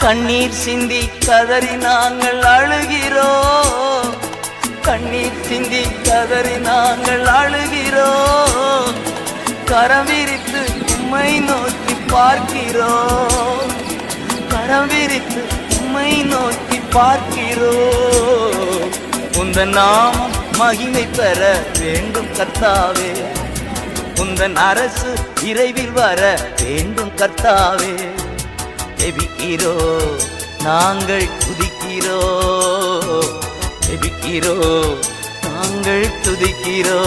கண்ணீர் சிந்தி கதறி நாங்கள் அழுகிறோம். கண்ணீர் சிந்தி கதறி நாங்கள் அழுகிறோம். கரம் விரித்து உம்மை நோக்கி பார்க்கிறோம். கரம் விரித்து உம்மை நோக்கி பார்க்கிறோம். உந்தன் நாமம் மகிமை பெற வேண்டும் கர்த்தாவே. உந்தன் அரசு விரைவில் வர வேண்டும் கர்த்தாவே. ஜெபிக்கிறோ நாங்கள் துதிக்கிறோ. ஜெபிக்கிறோ நாங்கள் துதிக்கிறோ.